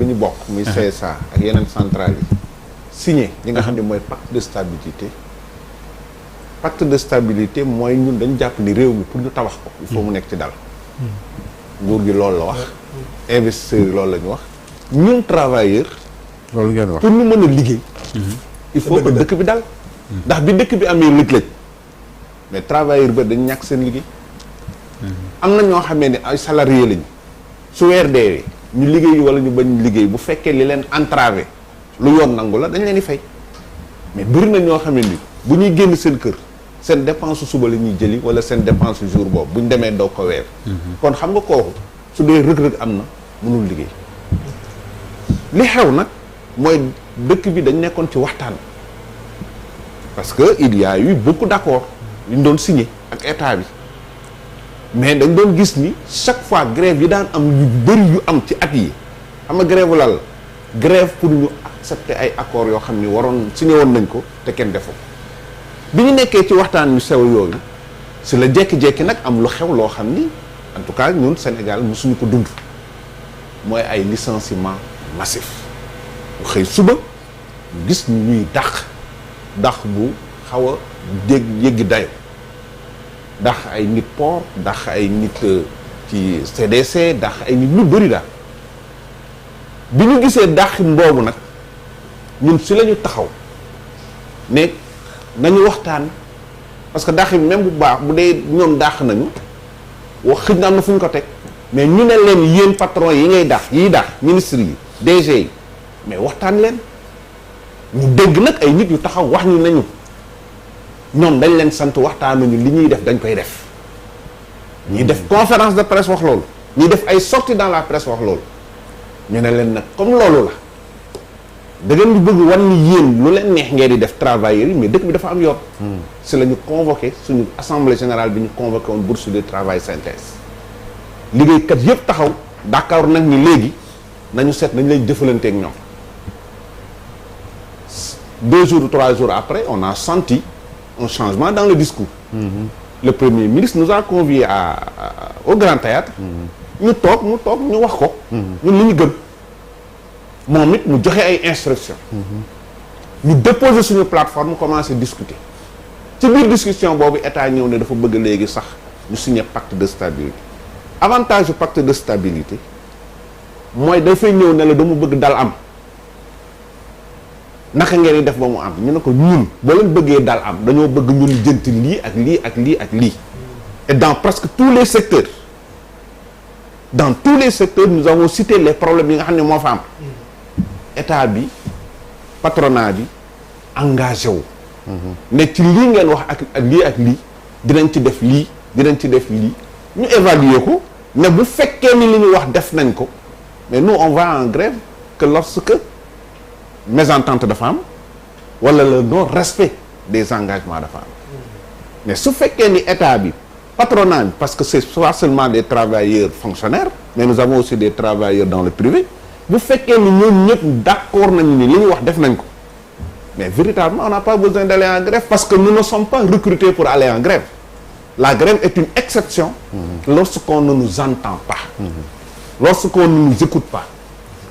bu ñu bokk muy CSA ak yeneen centrales yi signé li nga xam ne mooy pacte de stabilité. Pacte de stabilité mooy ñun dañu jàpp ni réew mi pour ñu tabax ko il faut mu nekk ci dal. nguur gi loolu la wax. investisseurs yi loolu la ñu wax. ñun travailleurs. loolu ngeen wax pour ñu mën a liggéey. il faut que dëkk bi dal. ndax bi dëkk bi amee lëj-lëj mais travailleurs ba dañu ñàkk seen liggéey. am na ñoo xamee ne ay salariés lañu su weer deewee ñu liggéey wala ñu bañ liggéey bu fekkee li leen entravé lu yoon nangu la dañ leen di fay mais bëri na ñoo xam ne ni bu ñuy génn seen kër seen dépense suba la ñuy jëli wala seen dépense jour boobu bu ñu demee doo ko weer. kon xam nga kooku su dee rëg-rëg am na mënul liggéey. li xew nag mooy dëkk bi dañ nekkoon ci waxtaan parce que il y a eu beaucoup d'accords yu ñu doon signé ak état bi. mais dañ doon gis ni chaque fois grève yi daan am yu bëri yu am ci at yi xam nga grève lal grève pour ñu accepter ay accords yoo xam ni waroon signé woon nañ ko te kenn defu bi ñu nekkee ci waxtaan yu sew yooyu si la jékki-jékki nag am lu xew loo xam ni en tout cas ñun Sénégal mosuñu ko dund mooy ay licenciement massif bu xëy suba gis ñuy dàq bu xaw a yéggi dayo ndax ay nit port ndax ay nit ci CDC ndax ay nit lu bëri daal bi ñu gisee dàq mboobu nag ñun si la ñu taxaw ne nañu waxtaan parce que dàq bi même bu baax bu dee ñoom dàq nañu wax xëj na am na fu ñu ko teg mais ñu ne leen yéen patron yi ngay dàq yiy dàq ministre yi DG yi mais waxtaan leen ñu dégg nag ay nit yu taxaw wax ñu nañu ñoom dañ leen sant waxtaanuñu li ñuy def dañ koy def ñuy def conférence de presse wax loolu ñuy def ay sorties dans la presse wax loolu ñu ne leen nag comme loolu la da ngeen di bëgg wan ni yéen lu leen neex ngeen di def travailleurs yi mais dëkk bi dafa am yoon. si la ñu convoqué suñu assemblée générale bi ñu convoqué woon bourse de travail synthèse liggéeykat yëpp taxaw d'accord nag ni léegi nañu seet nañ lay jëfalanteeg ñoom 2 jours ou 3 jours après on a senti un changement dans le discours. Le Premier ministre nous a conviés au Grand Théâtre ñu toog ñu wax ko ñun li ñu gëm moom it mu joxe ay instructions ñu déposer suñu plateforme commencer discuter ci biir discussion boobu état ñëw ne dafa bëgg léegi sax ñu signer pacte de stabilité avantage du pacte de stabilité mooy dafay ñëw ne la dama bëgg dal am naka ngeen di def ba mu am ñu ne ko ñun boo leen bëggee dal am dañoo bëgg ñu lijjanti lii ak lii ak lii ak lii et dans presque tous les secteurs nous avons cité les problèmes yi nga xam ne moo fa am état bi patronat bi engagé wu ne ci lii ngeen wax ak lii ak lii dinañ ci def lii dinañ ci def lii ñu évaluer ko ne bu fekkee ni li ñu wax def nañ ko mais nous on va en grève que lorsque mésentente dafa am wala le non respect des engagements dafa am mais su fekkee ni état bi patronat bi parce que c'est pas seulement des travailleurs fonctionnaires mais nous avons aussi des travailleurs dans le privé bu fekkee ni ñoom ñëpp d'accord nañu ni li ñu wax def nañ ko mais véritablement on n'a pas besoin d'aller en grève parce que nous ne sommes pas recrutés pour aller en grève la grève est une exception lorsqu'on ne nous entend pas lorsqu'on ne nous écoute pas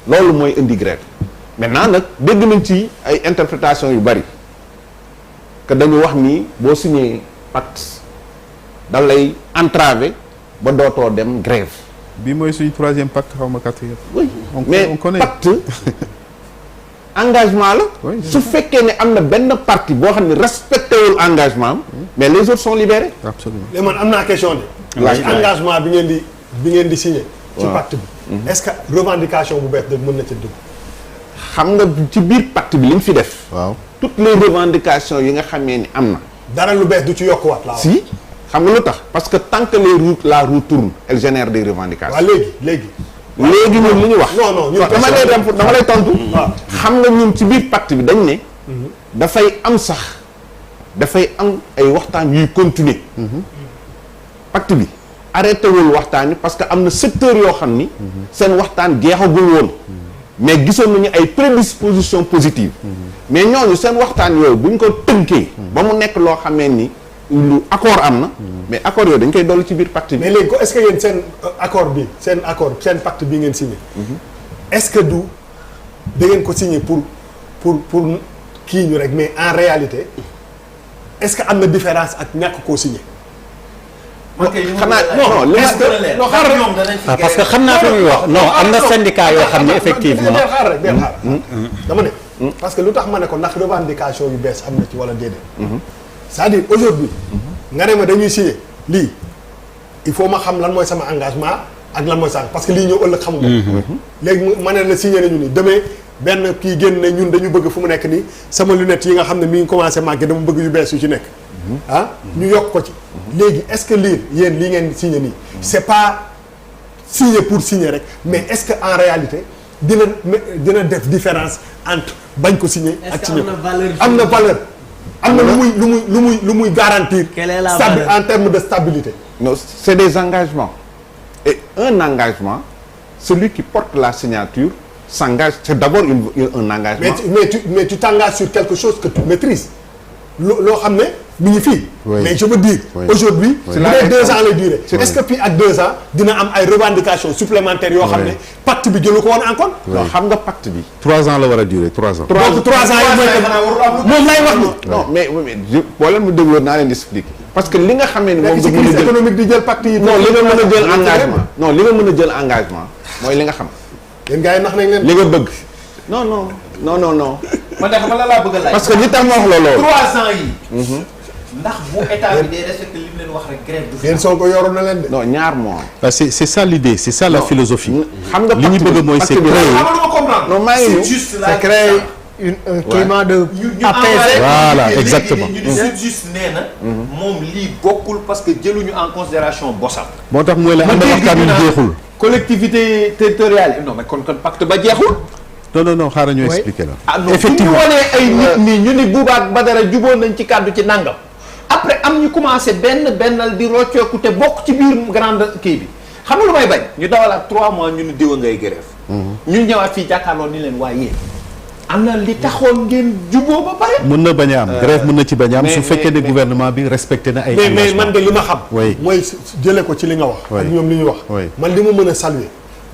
loolu mooy indi grève maintenant nag dégg nañ ci ay interprétation yu bari que dañu wax ni boo signé pacte da lay entraver ba dootoo dem grève. bi mooy suñu 3e pacte xaw ma 4e. oui mais pacte engagement la. Oui, su fekkee ne am na benn parti boo xam ne respecté wul engagement am. mais les autres sont libérés. absolument mais man am naa question de. laaj ci engagement bi ngeen di signé. ci pacte bi. est-ce que revendication bu bees de mën na ca dugg. xam nga ci biir pacte bi li ñu fi def. waaw toutes les revendications yi nga xamee ni am na. dara lu bees du ci yokkuwaat laa. si xam nga lu tax parce que tant que la roue tourne elle génère des revendications. waaw léegi. léegi ñun li ñu wax. non ñun dama lay tontu. xam nga ñun ci biir pacte bi dañ ne. dafay am ay waxtaan yuy continuer. pacte bi arrêté wul waxtaan yi parce que am na secteur yoo xam ni. seen waxtaan jeexagul woon. mais gisoon nañu ay prédispositions positives. mais ñooñu seen waxtaan yooyu bu ñu ko tënkee. ba mu nekk loo xamee ni lu accord am na. mais accord yooyu dañ koy dolli ci biir pacte bi. mais léegi est-ce que yéen seen accord bi seen pacte bi ngeen signé. est-ce que du da ngeen ko signé pour kii ñu rek mais en réalité est-ce que am na différence ak ñàkk koo signé. xanaa non li ma parce que xam naa fi muy wax non am na syndicat yoo xam ne effectivement xaar rek dama ne parce que lu tax ma ne ko ndax revendication yu bees am na ci wala déedéet c'est-à-dire aujourd'hui nga ne ma dañuy signé lii il faut ma xam lan mooy sama engagement ak lan mooy parce que lii ñëw ëllëg xamuma léegi ma ne la signé nañu ni demee benn kii génn ne ñun dañu bëgg fu mu nekk nii sama lunette yi nga xam ne mi ngi commencé màgge dama bëgg yu bees yu ci nekk ñu yokk ko ci léegi est-ce que lii yéen lii ngeen signé nii c'est pas signé pour signer rek mais est-ce que en réalité dina def différence entre bañ ko signé ak signé ko am na valeur am na lu muy garantir en termes de stabilité. Non, c'est des engagements et un engagement celui qui porte la signature s'engage, c'est d'abord un engagement. Mais tu t'engages sur quelque chose que tu maîtrises loo xam ne mi ngi fii. Mais je veux dire aujourd'hui bu dee 2 ans lay durer est-ce que puis ak 2 ans dina am ay revendications supplémentaires yoo xam ne pacte bi jëlu ko woon en compte. non xam nga pacte bi. 3 ans la war a durer 3 ans. donc 3 ans yi mooy moom lay wax ni. non mais boo leen mu dégloo naa leen expliquer. parce que li nga xamee ni moom nga mën a jël économique di jël pacte yi. non li nga mën a jël engagement non li nga mën a jël engagement mooy li nga xam. yéen gars yi nax nañ leen. li nga bëgg. non. man de xam la laa bëgg a laaj. parce que li tax ma wax la loolu. 3 ans yi. ndax bu état bi day respecté li mu leen wax rek grève du fi. yéen soo ko yoroon na leen de. non ñaar mois. c'est ça l'idée c'est ça la philosophie. xam nga li ñu bëgg mooy c'est créer. non maa ngi ñëw c'est juste c'est créer un climat de apaisé. Voilà, exactement. ñu c'est juste nee na. moom lii bokkul parce que jëluñu en considération bosam. moo tax mooy la am na waxtaan yu jeexul. collectivité territoriale non mais kon pacte ba jeexul. non xaaral ñu expliquer la. ah non effectivement bu ñu wanee ay nit nii ñu ni Bouba ak Badara jubóon nañ ci kàddu ci nangam. après am ñu commencé bennal di rocceeku te bokk ci biir grande kii bi xam nga lu may bañ. ñu dawalaat 3 mois ñu ni diwa ngay grève. ñu ñëwaat fii jàkkaarloo ni leen waaye yéen am na li taxoon ngeen juboo ba pare. mën na bañ a am grève mën na ci bañ a am su fekkee ne gouvernement bi respecté na ay. mais man de li ma xam. oui mooy jëlee ko ci li nga wax. ak ñoom li ñu wax. man li ma mën a saluer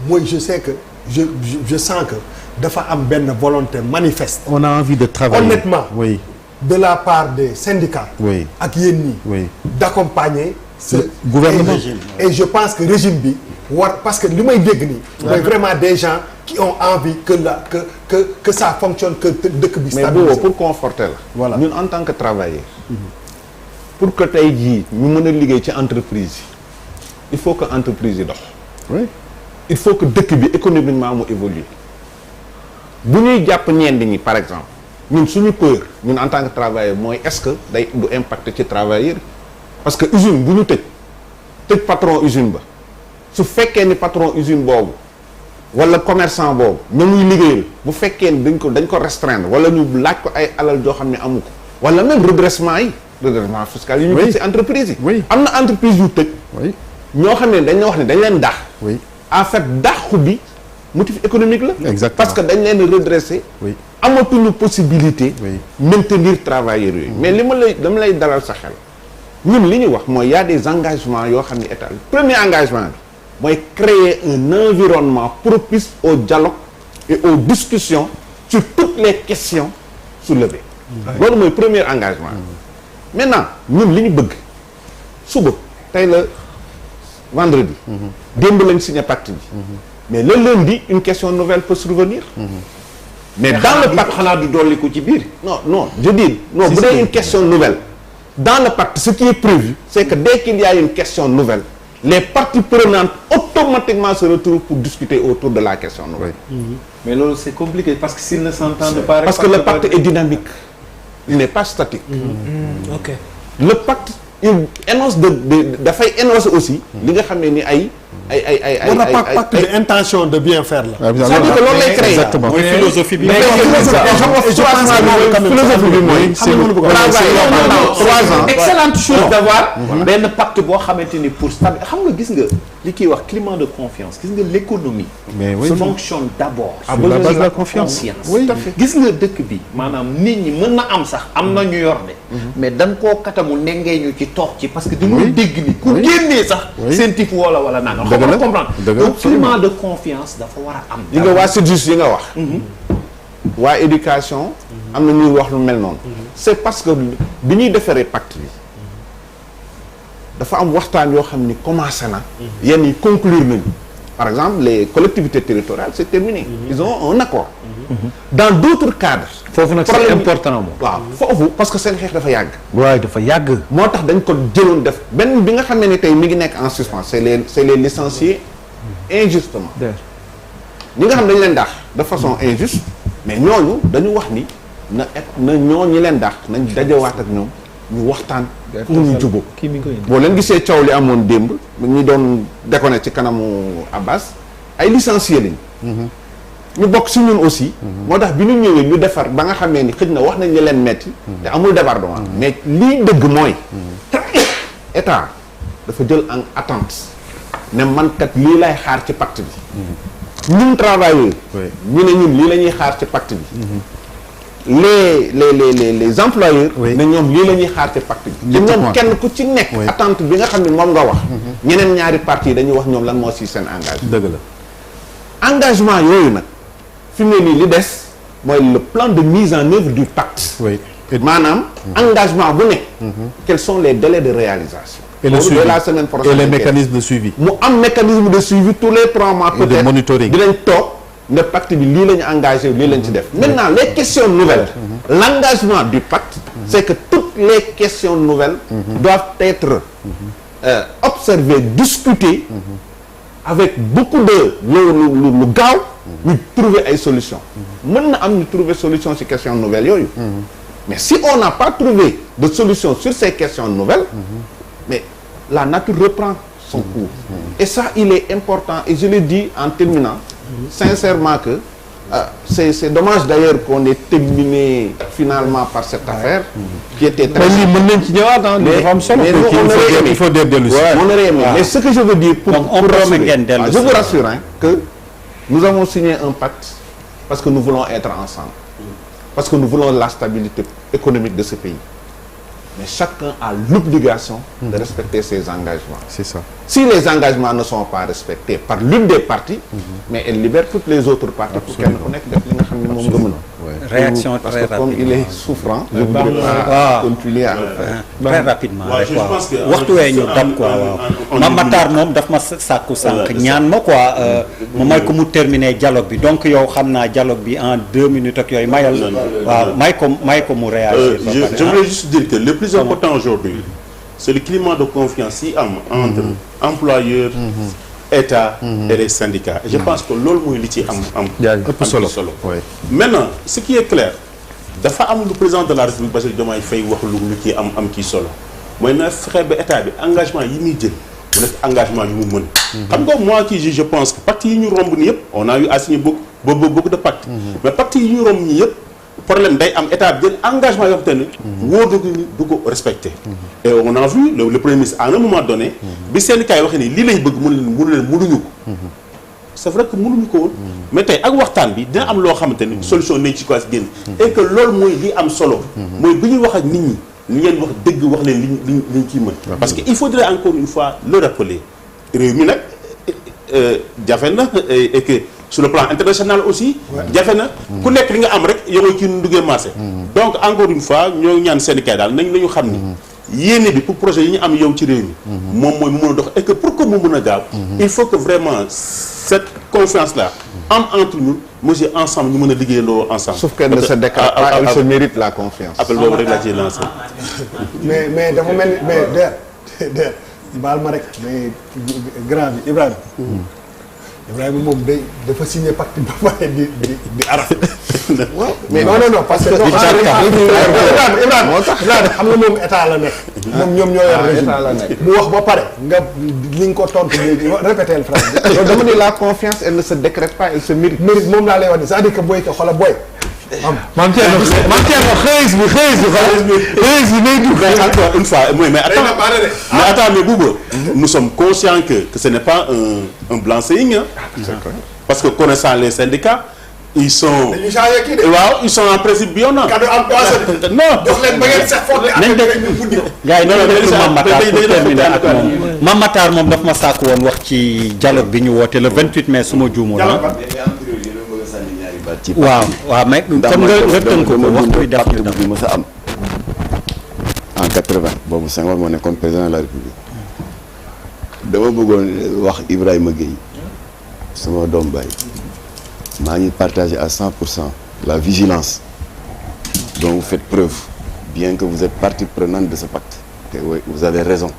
mooy je sais que je sens que dafa am benn volonté manifeste. on a envie de travailler honnêtement. oui. de la part des syndicats. oui ak yéen ñi. oui d'accompagner ce gouvernement régime. Et je pense que régime bi war parce que li may dégg nii. mooy vraiment des gens qui ont envie que ça fonctionne que dëkk bi. mais boobu pour conforter la. voilà ñun en tant que travailleur. pour que tey jii ñu mën a liggéey ci entreprise yi il faut que entreprise yi dox. oui il faut que dëkk bi économiquement mu évoluer bu ñuy jàpp ñenn ñi par exemple. ñun suñu peur ñun en tant que travailleur mooy est-ce que day du impacter ci travailleur parce que usine bu ñu tëj patron usine ba su fekkee ni patron usine boobu wala commerçant boobu ña muy liggéeyal bu fekkee ni dañ ko restreindre wala ñu laaj ko ay alal joo xam ne amu ko wala même redressement fiscal yi ñu gis ci entreprise yi am na entreprise yu tëj ñoo xam ne dañ la wax ne dañ leen dàq en fait dàqu bi motif économique la exactement parce que dañ leen redresser amatuñu possibilité maintenir travailleurs yooyu mais dama lay dalal sa xel ñun li ñu wax mooy y a des engagements yoo xam ne état premier engagement bi mooy créer un environnement propice au dialogue et aux discussions sur toutes les questions soulevées loolu mooy premier engagement maintenant ñun li ñu bëgg suba tey la vendredi démb lañ signé pacte bi mais le lundi une question nouvelle peut survenir mais dans le pacte xanaa du dolli ko ci biir. non je dis non bu dee une question nouvelle dans le pacte ce qui est prévu c'est que dès qu'il y a une question nouvelle les parties prenantes automatiquement se retrouvent pour discuter autour de la question nouvelle. mais loolu c'est compliqué parce que s'ils ne s'entendent pas. parce que le pacte est dynamique il n'est pas statique. ok le pacte il énonce dafay énoncer aussi. li nga xam ne ni ay pacte de intention de bien faire la. c'est-à-dire que loolu lay créer. exactement mooy philosophie bi. philosophie bi mooy. excellente chose d'avoir benn pacte boo xamante ni pour stabiliser xam nga gis nga li kiy wax climat de confiance gis nga l'économie. mais oui fonctionne d'abord. sur la base de la confiance. oui gis nga dëkk bi maanaam nit ñi mën na am sax am na ñu yor de. mais dañ koo katamu nengee ñu ci toog ci parce que dañoo dégg ni ku génnee sax. seen type wala nangam. dëgg la comprendre dëgg donc climat de confiance dafa war a am. yi nga waa SYTJUST yi nga wax. waa éducation am na ñuy wax lu mel noonu c'est parce que bi ñuy defaree pacte bi dafa am waxtaan yoo xam ni commencé na yenn yi conclure nañu par exemple les collectivités territoriales c'est terminé ils ont un accord dans d'autres cadres foofu nag c'est important moom. waaw foofu parce que seen xeex dafa yàgg waaye dafa yàgg. moo tax dañ ko jëloon def benn bi nga xamee ne tey mi ngi nekk en suspens c'est les licenciés injustement ñi nga xam dañu leen dàq de façon injuste mais ñooñu dañu wax ni na ñooñu leen dàq nañ dajawaat ak ñoom ñu waxtaan pour ñu jubóo boo leen gisee coow li amoon démb ñu doon déconné ci kanamu Abbas ay licenciés lañ ñu bokk si ñun aussi moo tax bi ñu ñëwee ñu defar ba nga xamee ni xëj na wax nañ leen metti te amul débordement mais lii dëgg mooy état dafa jël en attente ne man kat lii lay xaar ci pacte bi ñun travailleurs ñu ne ñun lii la ñuy xaar ci pacte bi les employeurs ne ñoom lii la ñuy xaar ci pacte bi te ñoom kenn ku ci nekk attente bi nga xam ne moom nga wax ñeneen ñaari parties yi dañuy wax ñoom lan moo si seen engagement dëgg la engagement yooyu nag fi mu ne nii li des mooy le plan de mise en œuvre du pacte maanaam engagement bu nekk quels sont les délais de réalisation et le suivi la semaine prochaine et les mécanismes de suivi mu am mécanisme de suivi tous les 3 mois et de monitoring dinañ toog ne pacte bi lii la ñu engagé lii lañ ci def maintenant les questions nouvelles l'engagement du pacte c'est que toutes les questions nouvelles doivent être observées discutées avec beaucoup de lu gaaw ñu trouver ay solutions mën na am ñu trouver solution ci questions nouvelles yooyu mais si on n'a pas trouvé de solution sur ces questions nouvelles mais la nature reprend son cours et ça il est important et je le dis en terminant sincèrement que c'est dommage d'ailleurs qu'on ait terminé finalement par cette affaire qui était très lii mën nañ ci ñëwaat dafa am solo il faut dellu si on aurait aimé mais ce que je veux dire pour ngeen dellu je vous rassure que nous avons signé un pacte parce que nous voulons être ensemble parce que nous voulons la stabilité économique de ce pays mais chacun a l'obligation de respecter ses engagements. C'est ça. Si les engagements ne sont pas respectés par l'une des parties, mais elle libère toutes les autres parties pour qu'elles connectent def li nga xam ne moom nga mën a. Réaction parce très que comme rapide. il est souffrant, je voudrais pas continuer à le faire. Très rapidement Ouais, rek je waaw pense que waxtu wee ñu dab quoi waaw Mame Matar moom daf ma sàkku sànq ñaan ma quoi ma may ko mu terminer dialogue bi donc yow xam naa dialogue bi en 2 minutes ak yooyu mayal waaw may ko mu réagir ba pare, je voulais juste dire que le plus important aujourd'hui c'est le climat de confiance yi am entre employeurs État et les syndicats et je pense que loolu mooy li ci am ëpp solo maintenant ce qui est clair dafa am lu président de la République Bassirou Diomaye Faye wax lu ci am kii solo mooy na fexe ba état bi engagement yi muy jël mu nekk engagement yu mu mën xam nga moi qui je pense que pacte yi ñu romb ni yëpp on a eu à signer beaucoup de pactes mais pacte yi ñu romb ñi yëpp problème day am état bi jël engagement yoo xam te ne wóor du ko respecté et on a vu le premier ministre à un moment donné bi syndicat yi waxee ni lii lañ bëgg mënuñu ko c'est vrai que mënuñu ko woon mais tey ak waxtaan bi dina am loo xamante ni solution nañ ci quoi si génn et que loolu mooy li am solo mooy bi ñuy wax ak nit ñi li ngeen wax dëgg wax leen liñ ciy mën parce que il faudrait encore une fois le rappeler réew mi nag jafe na et que sur le plan international aussi jafe na ku nekk li nga am rek yow ci duggee marché donc encore une fois ñoo ñaan syndicat daal nañu xam ni yéene bi pour projet yi ñu am yow ci réew mi moom mooy mu mën a dox et que pour que mu mën a gaaw il faut que vraiment cette confiance là am entre nous monsieur ensemble ñu mën a liggéeyandoo ensemble Sauf qu'elle ne se décale pas, elle se mérite la confiance. appel boobu rek laa ciy lancé mais dafa mel ni mais der baal ma rek mais grand bi Ibrahima moom dafa signé pacte ba pare di araf. waaw mais non parce que. Ibrahima moo tax xam nga moom état la nekk. moom ñoom ñoo yor régime état la nekk. mu wax ba pare nga li nga ko tontu léegi répété phrase bi. Donc dama ni la confiance elle ne se décrète pas, elle se mérite. mérite moom laa lay wax ni c'est-à-dire que booy ko xoolal booy. Mame Thierno xëy bi ngay dugg. mais encore une fois mais attends mais Bouba nous sommes conscients que ce n'est pas un blanc-seing parce que connaissant les syndicats ils sont dañuy changé kii de. waaw ils sont en principe bionnants kaddu emploi non jox leen ba ngeen seet foofu nañ def gars yi nañ def Mame Matar pour terminer ak moom Mame Matar moom daf ma sàkk woon wax ci dialogue bi ñu woote le 28 mai su ma juumoon ci waaw mais comme nga tënk ko waxtu bi def ñu def bi mës a am en 80 boobu Senghor moo nekkoon président de la République dama bëggoon wax Ibrahima Gueye sama doom baay maa ngi partagé à 100% la vigilance dont vous faites preuve bien que vous êtes partie prenante de ce pacte te oui, vous avez raison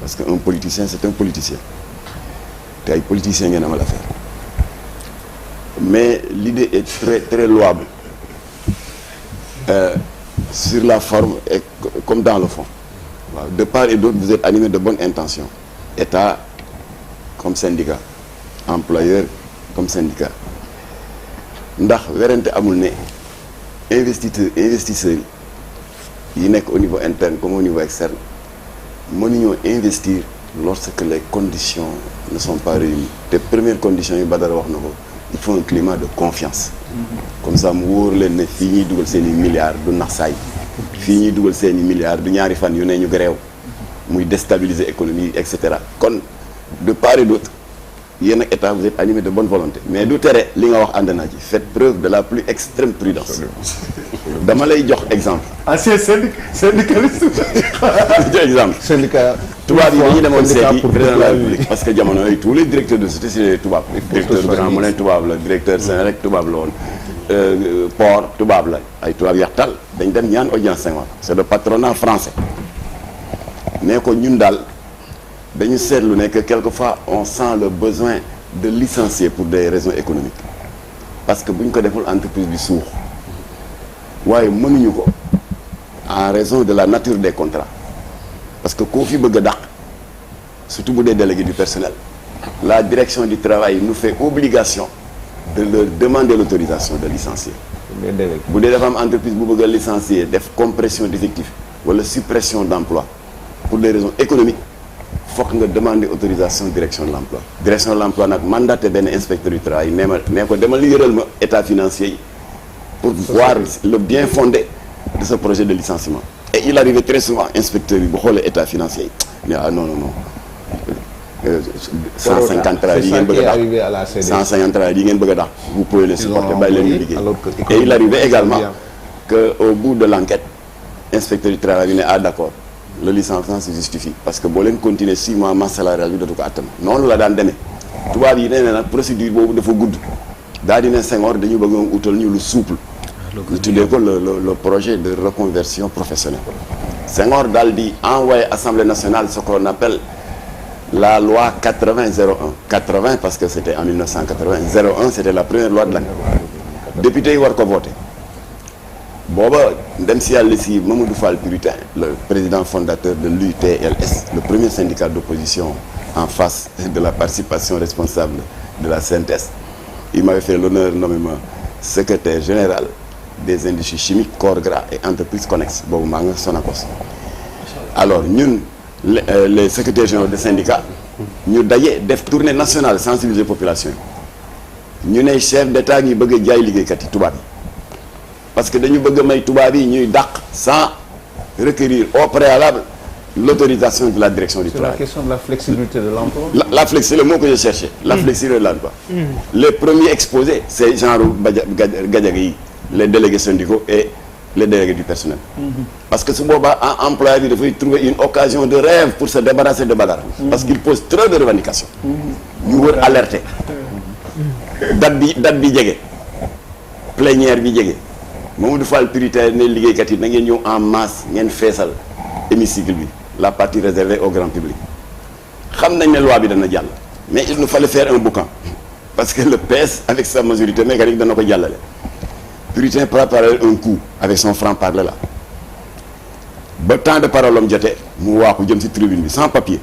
parce que un politicien c'est un politicien te ay politiciens ngeen amal affaire mais l'idée est très très louable sur la forme et comme dans le fond waaw de part et d'autre vous êtes animés de bonnes intentions État comme syndicat employeur comme syndicat ndax werante amul ne investisseurs yi nekk au niveau interne comme au niveau externe mënuñoo investir lorsque les conditions ne sont pas réunies te première condition yi Badara wax na ko il faut un climat de confiance comme ça mu wóor leen ne fii ñuy dugal seen i milliards du nax saay fii ñuy dugal seen i milliards du ñaari fan yu ne ñu gréew muy déstabiliser économie et cetera kon de part et d'autre yéen ak état vous êtes animé de bonne volonté mais du tere li nga wax ànd naa ci faites preuve de la plus extrême prudence dama lay jox exemple. ancien syndicaliste. exemple. syndicat tubaab yi dañuy demoon seeti président de la République parce que jamono yooyu tous les directeurs de société c'est tubaab. directeur Grand Moulin tubaab la directeur Senelec tubaab la woon. port tubaab la ay tubaab yaxtal dañ dem ñaan audience Senghor c'est le patronat français mais ko ñun daal dañu seetlu ne que quelquefois on sent le besoin de licencier pour des raisons économiques parce que bu ñu ko deful entreprise bi suux waaye mënuñu ko en raison de la nature des contrats parce que koo fi bëgg a dàq surtout bu dee délégué du personnel la direction du travail nous fait obligation de leur demander l'autorisation de licencier bu dee dafa am entreprise bu bëgg a licencier def compression d'effectifs wala suppression d'emploi pour des raisons économiques fokk nga demander autorisation direction de l'emploi direction de l'emploi nag mandaté benn inspecteur du travail nee ko demal yëral ma état financier yi pour voir le bien fondé de ce projet de licenciement et il arrivait très souvent inspecteur yi bu xoolee état financier yi ah non 150 travailleurs yi ngeen bëgg a dàq 150 travailleurs yi ngeen bëgg a dàq vous pouvez les supporter bàyyi leen ñu liggéey et il arrivait également que au bout de l'enquête inspecteur du travail bi ne ah d'accord le licenciement se justifie parce que boo leen continuer 6 mois masse salariale bi dootu ko attan noonu la daan demee tubaab yi nee na nag procédure boobu dafa gudd daa di ne Senghor dañu bëgg a utal ñu lu souple ñu tuddee ko le projet de reconversion professionnelle Senghor daal di envoyé Assemblée nationale ce qu'on appelle la loi 80-01 parce que c'était en 1980 01 c'était la première loi de l'année député yi war ko voté booba dem si yàlla si Mamadou Fall Puritain le président fondateur de l'UTLS le premier syndicat d'opposition en face de la participation responsable de la CNTS il m'avait fait l'honneur de nommer secrétaire général des industries chimiques corps gras et entreprises connexes boobu maa nga Sonacos alors ñun les secrétaires généraux des syndicats ñu daje def tournée nationale sensibiliser population yi ñu ne chef d'état ñi bëgg a jaay liggéeykat yi tubaab yi parce que dañu bëgg a may tubaab yi ñuy dàq sans requérir au préalable l'autorisation de la direction du travail. C'est la question de la flexibilité de l'emploi. La flexibilité, le mot que je cherchais. La flexibilité de l'emploi. Les premiers exposés, c'est genre Gadiaga, les délégués syndicaux et les délégués du personnel. Parce que ce boba, un employé il devait trouver une occasion de rêve pour se débarrasser de Badara. Parce qu'il pose trop de revendications. Nous voulons alerter. Date bi djégé. Plénière bi djégé. Mamadou Fall Puritain ne liggéeykat yi na ngeen ñëw en masse ngeen feesal hémicycle bi la partie réservée au grand public xam nañ ne loi bi dana jàll mais il nous fallait faire un boucan parce que le PS avec sa majorité mécanique dana ko jàllale Puritain préparait un coup avec son franc-parler là ba temps de parole am jotee mu waaxu jëm ci tribune bi sans papier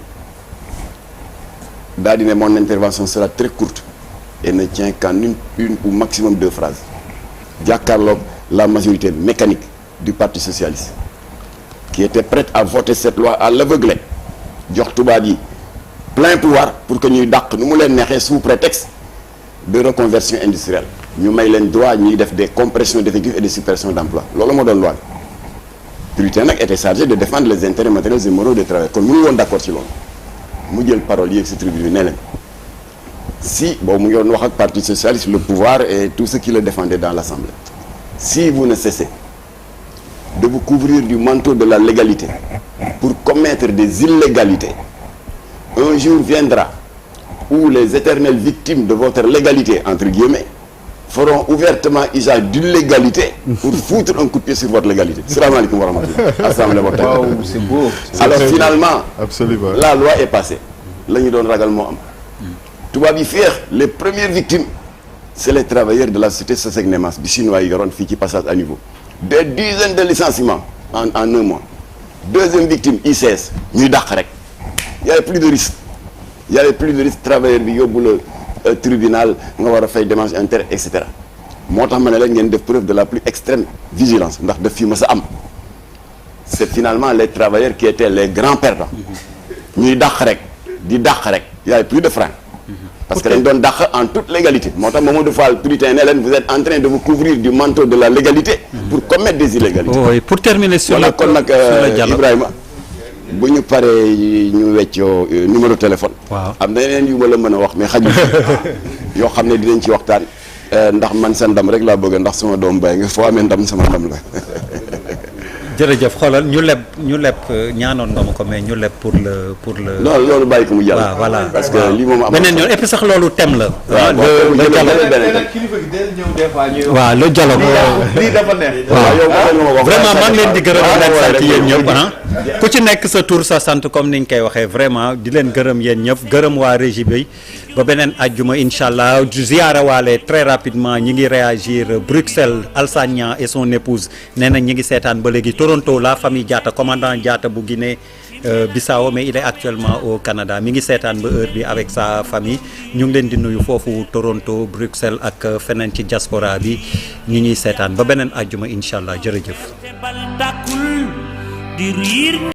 daa di ne mon intervention sera très courte et ne tient qu'en une ou maximum 2 phrases jàkkaarloog la majorité mécanique du Parti socialiste qui était prête à voter cette loi à l'aveugle jox tubaab yi plein pouvoir pour que ñuy dàq nu mu leen neexee sous prétexte de reconversion industrielle ñu may leen droit ñuy def des compressions d'effectifs et des suppressions d'emplois loolu moo doon loi bi Puritain nag était chargé de défendre les intérêts matériels et moraux des travailleurs kon mënu woon d'accord ci loolu mu jël parole yéeg ci tribune bi ne leen si bon mu ngi doon wax ak parti socialiste, le pouvoir et tout ce qui le défendait dans l'Assemblée, si vous ne cessez de vous couvrir du manteau de la légalité pour commettre des illégalités, un jour viendra où les éternelles victimes de votre légalité, entre guillemets, feront ouvertement usage d'illégalité pour foutre un coup de pied sur votre légalité. Salam alaikum wa rahmatullah. Assemblée votre. Wow, c'est beau. Alors finalement, Absolument. la loi est passée. La ñu doon ragal moo am. tubaab yi féex les premières victimes c'est les travailleurs de la société Sosegnemas bi chinois yi yoroon fii ci passage à niveau. Des dizaines de licenciements en un mois. Deuxième victime ICS ñuy dàq rek. Il y avait plus de risque. Il y avait plus de risque travailleur bi yóbbu la tribunal nga war a fay démarche interne et cetera. moo tax ma ne la ngeen def preuve de la plus extrême vigilance ndax daf fi mës a am. C'est finalement les travailleurs qui étaient les grands perdants. ñuy dàq rek di dàq rek. Il y avait plus de frein. Parce que dañ doon dàq en toute légalité. moo tax Mamadou Fall Puritain ne leen vous êtes en train de vous couvrir du manteau de la légalité pour commettre des illégalités. Oui, pour terminer sur voilà le kon nag dialogue. Ibrahima bu ñu paree ñu weccoo numéro téléphone. Waaw. am na yeneen yu ma la mën a wax mais xajul yoo xam ne dinañ ci waxtaan ndax man sa ndam rek laa bëgg ndax sama doom bay nga foo amee ndam sama ndam la. jërëjëf xoolal ñu leb ñaanoon nga ma ko mais ñu leb pour le non loolu bàyyi ko mu jàll. waaw voilà parce que lii moom am beneen yoon et puis sax loolu thème la. waaw le dialogue beneen kilifa gi del ñëw des fois ñuy waaw le dialogue. lii dafa neex. waaw yow ma wax vraiment maa ngi leen di gërëm di leen sant yéen ñëpp ah. ku ci nekk sa tour sa sant comme niñ koy waxee vraiment di leen gërëm yéen ñëpp gërëm waa régie bi ba beneen ajjuma incha allah ziyaara waale très rapidement ñi ngi réagir Bruxelles Alassane Niang et son épouse nee na ñi ngi seetaan ba léegi Toronto la famille Diatta commandant Diatta bu Guinée Bissau mais il est actuellement au Canada mi ngi seetaan ba heure bi avec sa famille ñu ngi leen di nuyu foofu Toronto Bruxelles ak feneen ci diaspora bi ñu ñuy seetaan ba beneen ajjuma incha allah jërëjëf.